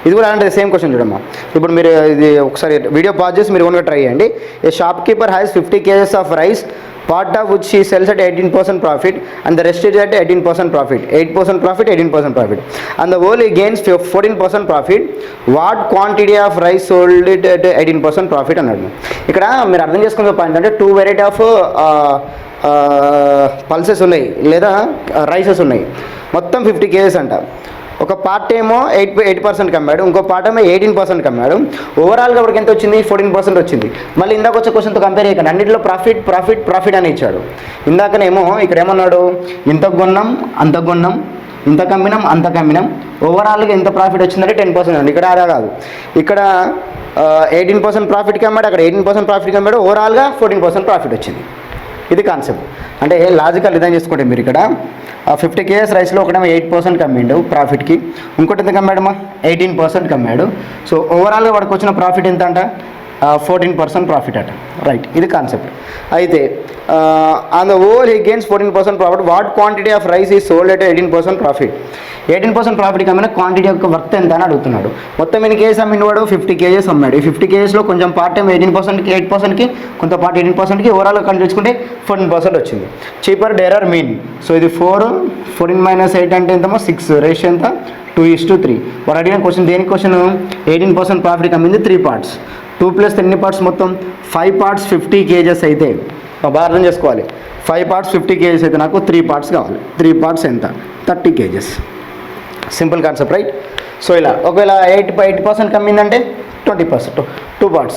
ఇది కూడా అలాంటి సేమ్ క్వశ్చన్ చూడమ్మా. ఇప్పుడు మీరు ఇది ఒకసారి వీడియో పాజ్ చేసి మీరు ఓన్గా ట్రై చేయండి. A shopkeeper has 50 kgs of rice, part of which he sells at 18% profit and the rest is at 18% profit, 8% profit, 18% profit, and the whole he gains 14% profit. What quantity of rice sold it at 18% profit అన్నాడు. ఇక్కడ మీరు అర్థం చేసుకునే point అంటే 2 variety of pulses ఉన్నాయి లేదా rises ఉన్నాయి, మొత్తం 50 kgs అంట. ఒక పార్ట్ ఏమో 8% కమ్మాడు, ఇంకో పార్ట్ ఏమో 18% కమ్మాడు. ఓవరాల్గా వాడికి ఎంత వచ్చింది? 14% వచ్చింది. మళ్ళీ ఇందాక వచ్చే క్వశ్చన్తో కంపేర్ చేయకండి, అన్నింటిలో ప్రాఫిట్ ప్రాఫిట్ ప్రాఫిట్ అని ఇచ్చాడు. ఇందాకనేమో ఇక్కడ ఏమన్నాడు? ఇంత కొన్నాం అంత కొన్నాం, ఇంత కమ్మినాం అంత కమ్మినాం, ఓవరాల్గా ఎంత ప్రాఫిట్ వచ్చిందంటే 10% అండి. ఇక్కడ అలా కాదు, ఇక్కడ 18% ప్రాఫిట్కి అమ్మాడు, అక్కడ 18% ప్రాఫిట్కి అమ్మాడు, ఓవరాల్గా 14% ప్రాఫిట్ వచ్చింది. ఇది కాన్సెప్ట్. అంటే లాజికల్ డిజైన్ చేసుకుంటే మీరు ఇక్కడ 50 kgs రైస్లో ఒకటేమో 8% కమ్మిండు ప్రాఫిట్కి, ఇంకోటి ఎంత కమ్మాడమ్మా? 18% కమ్మాడు. సో ఓవరాల్గా వాడికి వచ్చిన ప్రాఫిట్ ఎంత అంట? 14% ప్రాఫిట్ అట. రైట్, ఇది కాన్సెప్ట్. అయితే on the whole he gains 14% profit. What quantity of rice is sold at 18% profit? 18% profit కమ్మిన క్వాంటిటీ యొక్క వర్త్ ఎంత అని అడుగుతున్నాడు. మొత్తం ఎన్ని కేజెస్ అమ్మిండు వాడు? 50 kgs అమ్మాడు. ఈ 50 kgsలో కొంచెం పార్ట్ ఏమో 18%కి 8%కి, కొంత పార్ట్ 18%కి, ఓవరాల్గా కనిపించుకుంటే 14% వచ్చింది. Cheaper డేరర్ mean. సో ఇది 4 - 8 అంటే ఎంతమో 6, రేషియో ఎంత? 2:3. వాడు అడిగిన క్వశ్చన్ దేనికి క్వశ్చన్? 18% profit కమ్మింది 3 parts. 2 + ఎన్ని పార్ట్స్ మొత్తం? 5 parts 50 kgs అయితే బాగా అర్థం చేసుకోవాలి. 5 parts 50 kgs అయితే నాకు 3 parts కావాలి. 3 parts ఎంత? 30 kgs. Simple concept, right? So ఇలా ఒకవేళ 8% కమ్మిందంటే 20%, 2 parts.